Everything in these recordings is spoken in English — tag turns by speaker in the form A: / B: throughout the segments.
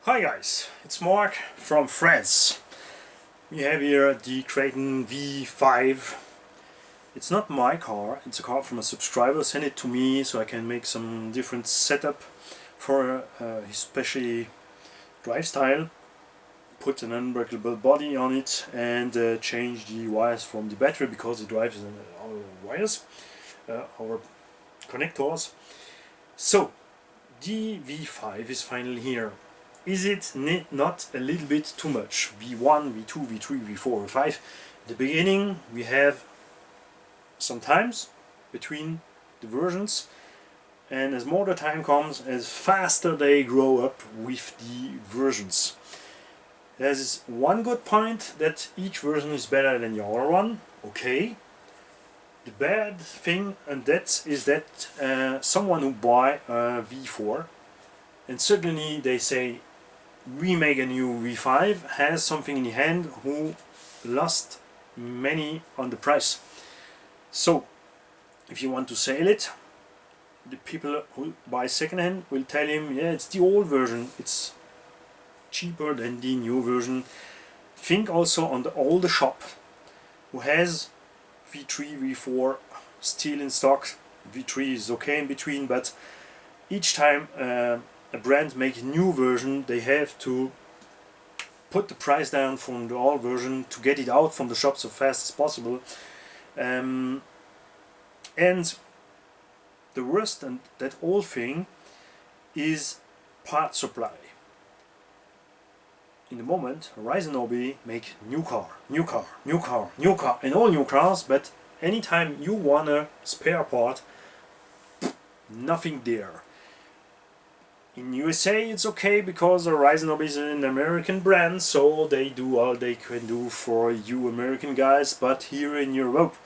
A: Hi guys, it's Mark from France. We have here the Kraton V5. It's not my car, it's a car from a subscriber. Sent it to me so I can make some different setup for his special drive style. Put an unbreakable body on it and change the wires from the battery because it drives our wires, our connectors. So the V5 is finally here. Is it not a little bit too much? V1, V2, V3, V4, V5. At the beginning we have some times between the versions, and as more the time comes, as faster they grow up with the versions. There's one good point, that each version is better than the other one. Okay. The bad thing and that is that someone who buy a V4 and suddenly they say we make a new V5 has something in the hand who lost many on the price. So if you want to sell it, the people who buy second-hand will tell him, yeah, it's the old version, it's cheaper than the new version. Think also on the older shop who has V3, V4 still in stock. V3 is okay in between, but each time a brand make a new version, they have to put the price down from the old version to get it out from the shop so fast as possible. And the worst and that whole thing is part supply. In the moment, Horizon Hobby make new car, and all new cars, but anytime you want a spare part, nothing there. In USA it's okay because Horizon Hobby is an American brand, so they do all they can do for you American guys, but here in Europe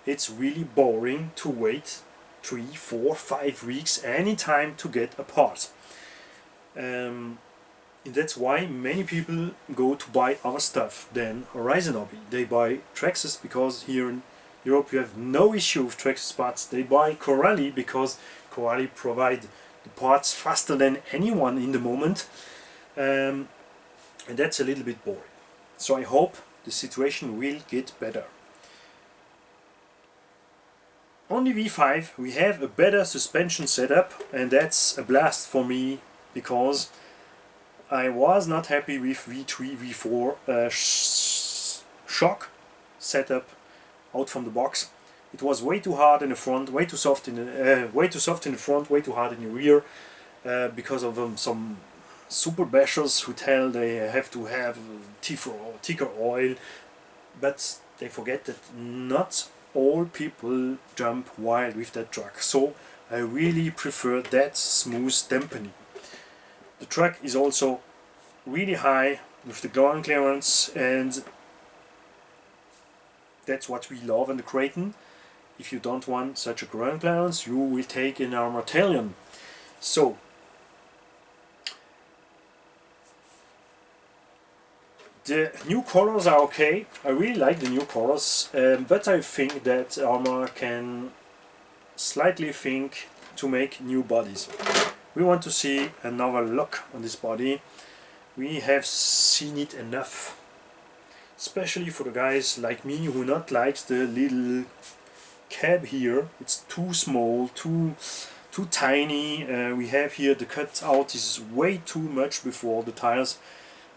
A: it's really boring to wait 3, 4, 5 weeks anytime to get a part. And that's why many people go to buy other stuff than Horizon Hobby. They buy Traxxas because here in Europe you have no issue with Traxxas parts. They buy Corelli because Corelli provide the parts faster than anyone in the moment, and that's a little bit boring. So I hope the situation will get better. On the V5 we have a better suspension setup, and that's a blast for me because I was not happy with V3, V4 shock setup out from the box. It was way too hard in the front, way too soft in the front, way too hard in the rear, because of some super bashers who tell they have to have thicker oil, but they forget that not all people jump wild with that truck. So I really prefer that smooth dampening. The truck is also really high with the ground clearance, and that's what we love in the Kraton. If you don't want such a ground clearance, you will take an Arrma Italian. So the new colors are okay. I really like the new colors, but I think that Arrma can slightly think to make new bodies. We want to see another look on this body. We have seen it enough, especially for the guys like me who not likes the little cab here. It's too small, too tiny. We have here the cutout is way too much before the tires.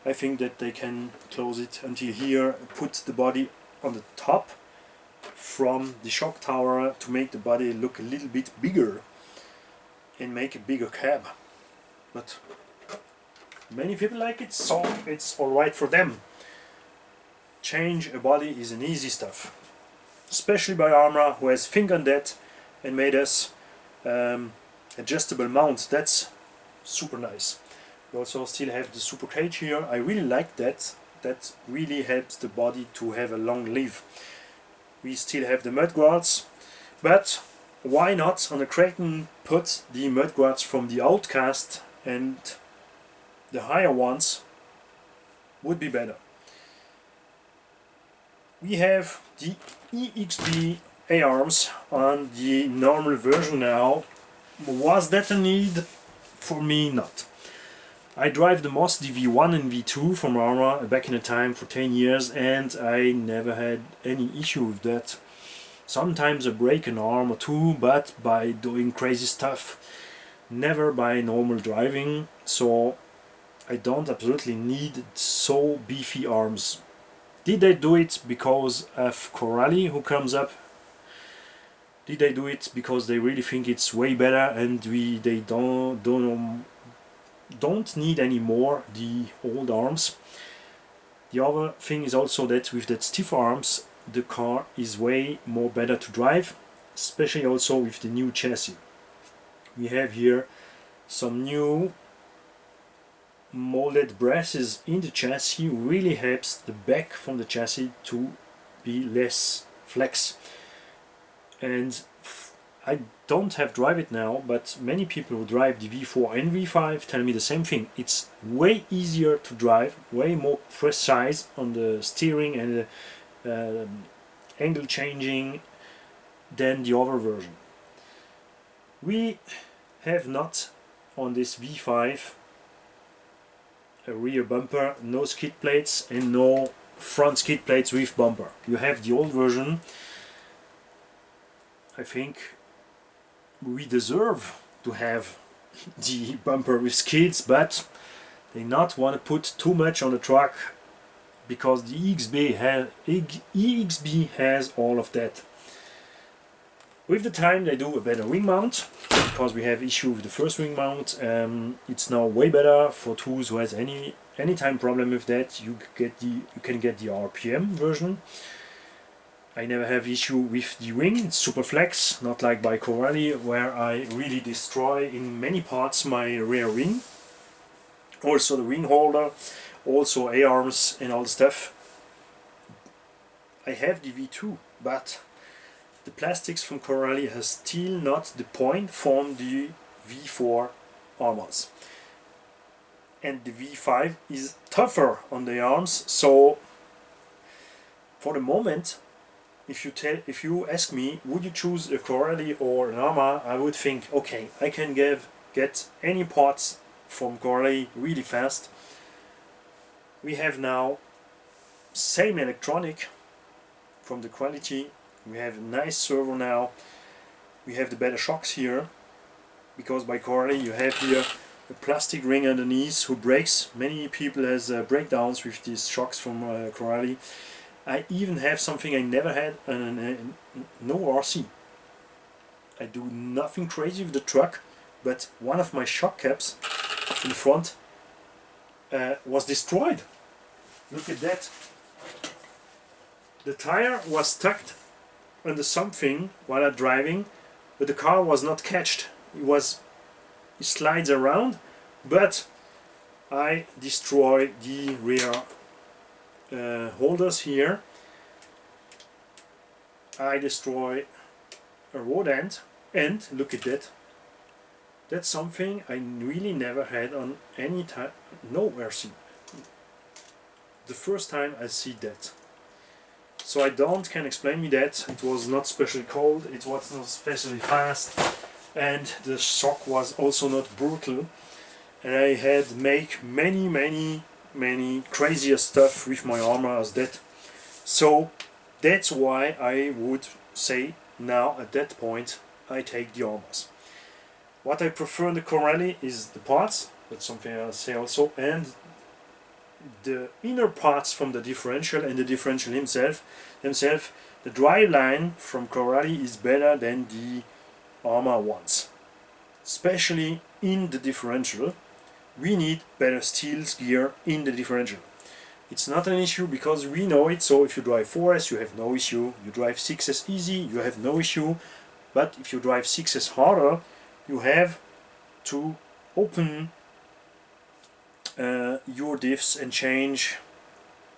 A: I think that they can close it until here, put the body on the top from the shock tower to make the body look a little bit bigger and make a bigger cab. But many people like it, so it's alright for them. Change a body is an easy stuff, especially by Arrma, who has think on that and made us adjustable mounts. That's super nice. We also still have the super cage here. I really like that. That really helps the body to have a long life. We still have the mudguards, but why not on the Kraton put the mudguards from the Outcast, and the higher ones would be better. We have the EXB A-arms on the normal version now. Was that a need? For me, not. I drive the most the V1 and V2 from Arrma back in the time for 10 years, and I never had any issue with that. Sometimes I break an arm or two, but by doing crazy stuff, never by normal driving, so I don't absolutely need so beefy arms. Did they do it because of Corelli who comes up? Did they do it because they really think it's way better and they don't need anymore the old arms? The other thing is also that with that stiff arms, the car is way more better to drive, especially also with the new chassis. We have here some new molded brasses in the chassis, really helps the back from the chassis to be less flex. And I don't have drive it now, but many people who drive the V4 and V5 tell me the same thing. It's way easier to drive, way more precise on the steering and the angle changing than the other version. We have not on this V5 a rear bumper, no skid plates and no front skid plates with bumper. You have the old version. I think we deserve to have the bumper with skids, but they not want to put too much on the truck because the EXB has all of that. With the time they do a better wing mount, because we have issue with the first wing mount. It's now way better for those who has any time problem with that. You can get the RPM version. I never have issue with the wing. It's super flex, not like by Corelli where I really destroy in many parts my rear wing. Also the wing holder, also A-arms and all the stuff. I have the V2, but the plastics from Corelli has still not the point from the V4 Arrmas. And the V5 is tougher on the arms, so for the moment, if you ask me, would you choose a Corelli or an Arrma, I would think, okay, I can get any parts from Corelli really fast. We have now same electronic from the quality. We have a nice servo now. We have the better shocks here, because by Corelli you have here a plastic ring underneath who breaks. Many people has breakdowns with these shocks from Corelli. I even have something I never had, no RC. I do nothing crazy with the truck, but one of my shock caps in the front was destroyed. Look at that. The tire was stuck under something while I'm driving, but the car was not catched. It slides around, but I destroy the rear holders here. I destroy a rod end, and look at that. That's something I really never had on any time, no RC. The first time I see that. So I can explain me that. It was not specially cold, it was not especially fast, and the shock was also not brutal. And I had make many crazier stuff with my Arrma as that. So that's why I would say now at that point I take the Arrmas. What I prefer in the Corelli is the parts, that's something I'll say also, and the inner parts from the differential and the differential himself. The drive line from Corelli is better than the Arrma ones, especially in the differential. We need better steel gear in the differential. It's not an issue because we know it, so if you drive 4S you have no issue, you drive 6S easy, you have no issue, but if you drive 6S harder, you have to open your diffs and change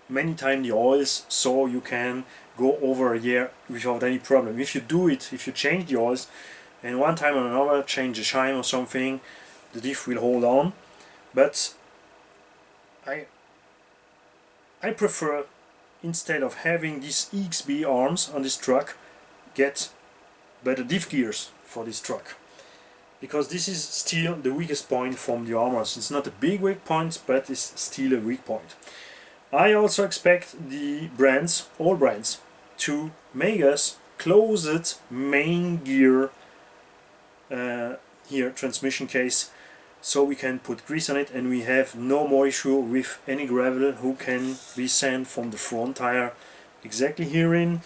A: many times the oils, so you can go over a year without any problem. If you do it, if you change the oils and one time or another change the shine or something, the diff will hold on. But I prefer, instead of having these EXB arms on this truck, get better diff gears for this truck. because this is still the weakest point from the Arrmas. It's not a big weak point, but it's still a weak point. I also expect the brands, all brands, to make us closed main gear here transmission case, so we can put grease on it and we have no more issue with any gravel who can be sent from the front tire exactly herein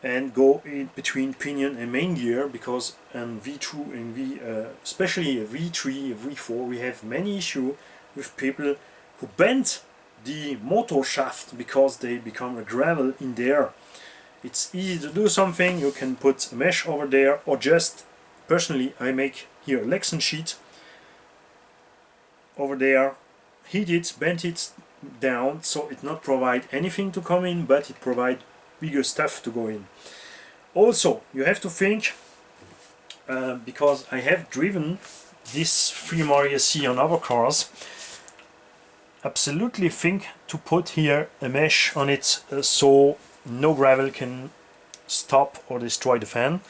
A: and go in between pinion and main gear, because in V2 and especially a V3, a V4, we have many issue with people who bend the motor shaft because they become a gravel in there. It's easy to do something, you can put a mesh over there, or just personally I make here a Lexan sheet over there, heat it, bend it down, so it not provide anything to come in, but it provide bigger stuff to go in. Also, you have to think, because I have driven this 3 ESC on other cars, absolutely think to put here a mesh on it so no gravel can stop or destroy the fan.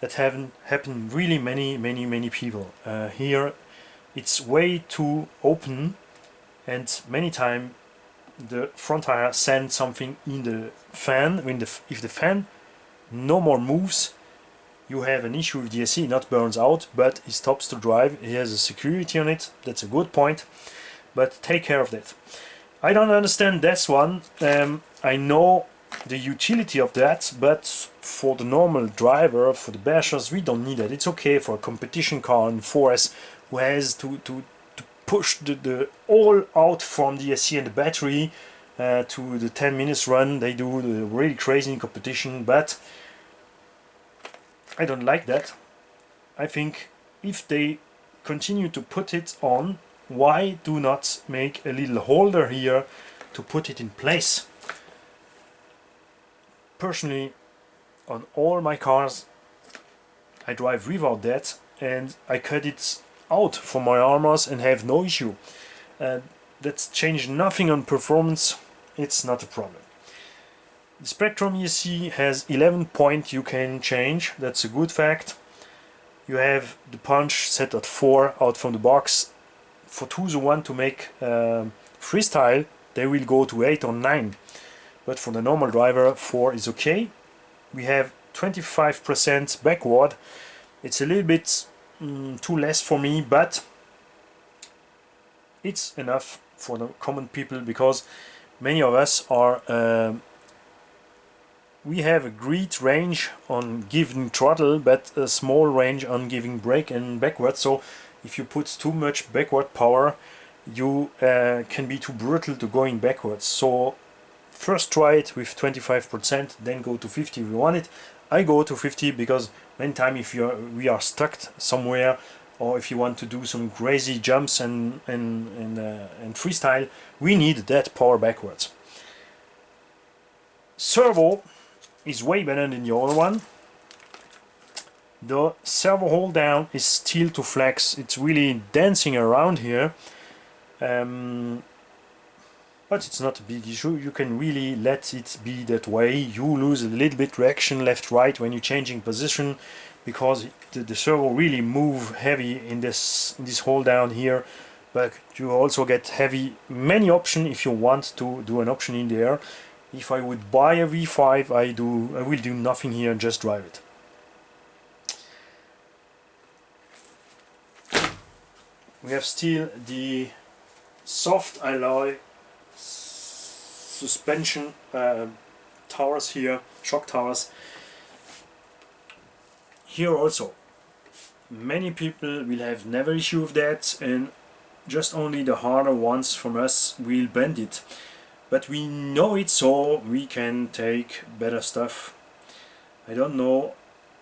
A: That haven't happened really many people. Here it's way too open, and many times the front tire sends something in the fan. If the fan no more moves, you have an issue with the AC. Not burns out, but it stops to drive. It has a security on it. That's a good point, but take care of that. I don't understand this one. I know the utility of that, but for the normal driver, for the bashers, we don't need that. It's okay for a competition car in 4S who has to push the all out from the AC and the battery to the 10 minutes run. They do the really crazy competition, but I don't like that. I think if they continue to put it on, why do not make a little holder here to put it in place? Personally, on all my cars I drive without that, and I cut it out from my Arrmas and have no issue. That's changed nothing on performance. It's not a problem. The Spectrum ESC has 11 points you can change. That's a good fact. You have the punch set at 4 out from the box. For those who want to make freestyle, they will go to 8 or 9. But for the normal driver, 4 is okay. We have 25% backward. It's a little bit too less for me, but it's enough for the common people, because many of us are we have a great range on giving throttle, but a small range on giving brake and backward. So if you put too much backward power, you can be too brutal to going backwards. So first try it with 25%, then go to 50 if you want it. I go to 50 because many times if we are stuck somewhere, or if you want to do some crazy jumps and freestyle, we need that power backwards. Servo is way better than the other one. The servo hold down is still to flex. It's really dancing around here. But it's not a big issue. You can really let it be that way. You lose a little bit traction left right when you're changing position, because the servo really move heavy in this hold down here. But you also get many options if you want to do an option in there. If I would buy a V5, I will do nothing here, just drive it. We have still the soft alloy suspension towers here, shock towers. Here also, many people will have never issue with that, and just only the harder ones from us will bend it. But we know it, so we can take better stuff. I don't know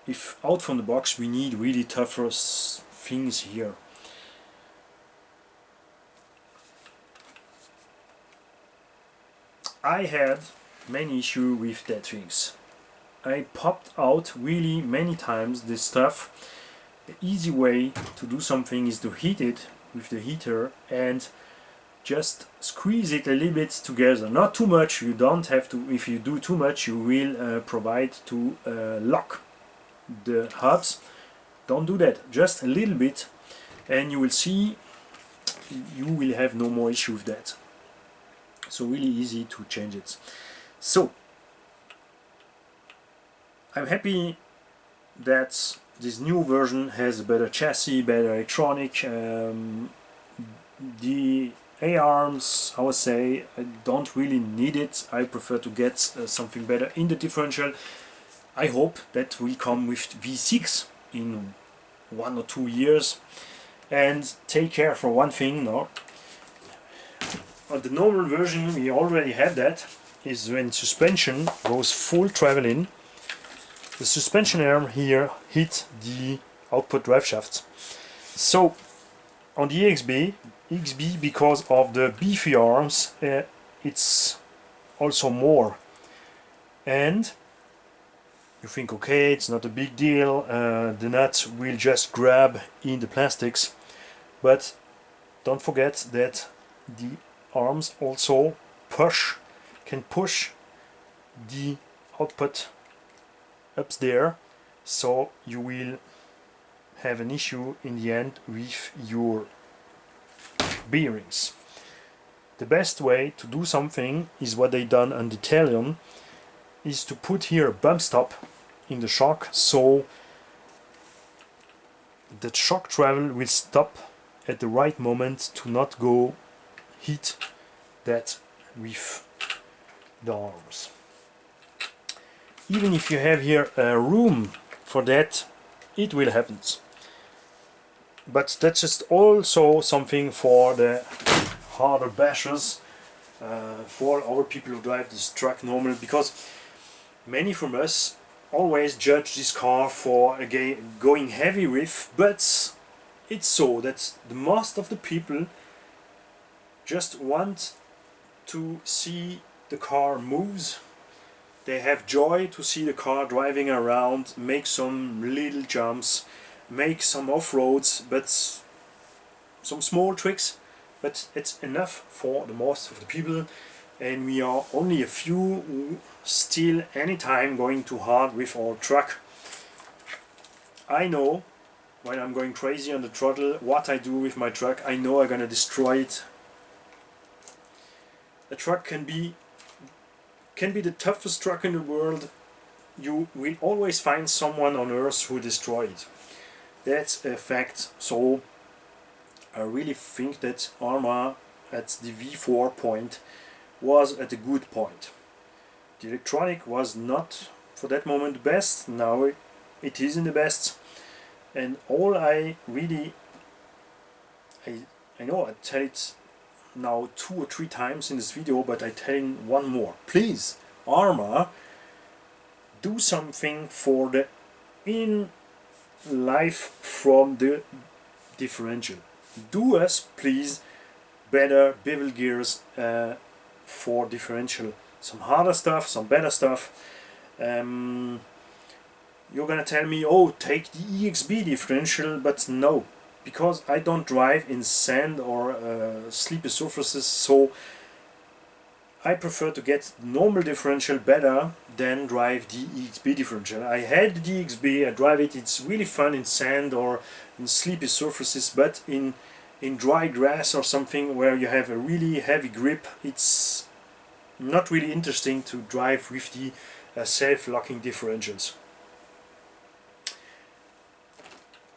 A: if out from the box we need really tougher things here. I had many issues with that things. I popped out really many times this stuff. The easy way to do something is to heat it with the heater and just squeeze it a little bit together. Not too much, you don't have to. If you do too much, you will provide to lock the hubs. don't do that, just a little bit, and you will see you will have no more issue with that. So really easy to change it. So I'm happy that this new version has a better chassis, better electronic. The arms, I would say, I don't really need it. I prefer to get something better in the differential. I hope that will come with V6 in 1 or 2 years. And take care for one thing now. On the normal version we already have that, is when suspension goes full travel in, the suspension arm here hit the output drive shaft. So on the XB, because of the beefy arms, it's also more. And you think, okay, it's not a big deal, the nut will just grab in the plastics, but don't forget that the arms also can push the output up there, so you will have an issue in the end with your bearings. The best way to do something is what they done on the Italian, is to put here a bump stop in the shock, so the shock travel will stop at the right moment to not go hit that with the arms. Even if you have here a room for that, it will happen. But that's just also something for the harder bashers, for our people who drive this truck normal, because many from us always judge this car for going heavy with, but it's so that the most of the people just want to see the car moves. They have joy to see the car driving around, make some little jumps, make some off-roads, but some small tricks, but it's enough for the most of the people, and we are only a few who still anytime going too hard with our truck. I know when I'm going crazy on the throttle what I do with my truck. I know I'm gonna destroy it. A truck can be the toughest truck in the world. You will always find someone on earth who destroys it. That's a fact. So I really think that Arrma at the V4 point was at a good point. The electronic was not for that moment the best. Now it is in the best. And all I really, I know I tell it now 2 or 3 times in this video, but I tell you one more. Please, Arrma, do something for the in life from the differential. Do us, please, better bevel gears for differential. Some harder stuff, some better stuff. You're gonna tell me, oh, take the EXB differential, but no, because I don't drive in sand or sleepy surfaces, so I prefer to get normal differential better than drive the EXB differential. I had the EXB, I drive it, it's really fun in sand or in sleepy surfaces, but in dry grass or something where you have a really heavy grip, it's not really interesting to drive with the self-locking differentials.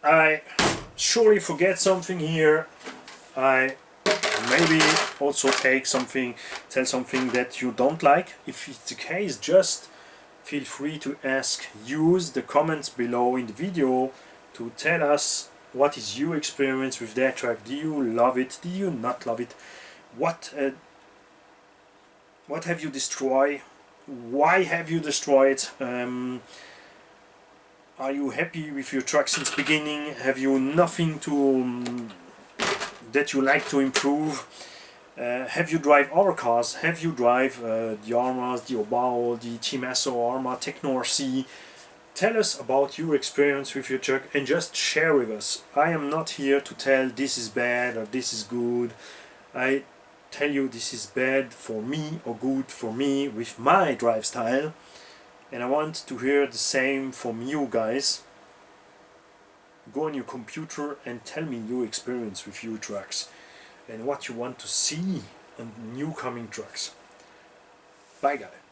A: I surely forget something here. I maybe also tell something that you don't like. If it's the case, just feel free to ask. Use the comments below in the video to tell us what is your experience with that truck. Do you love it? Do you not love it? What have you destroyed? Why have you destroyed? Are you happy with your truck since beginning? Have you nothing to that you like to improve? Have you drive our cars? Have you drive the Arrmas, the Obao, the Timasso, Arrma, Techno RC? Tell us about your experience with your truck and just share with us. I am not here to tell this is bad or this is good. I tell you this is bad for me or good for me with my drive style. And I want to hear the same from you guys. go on your computer and tell me your experience with your trucks and what you want to see on new coming trucks. Bye guys.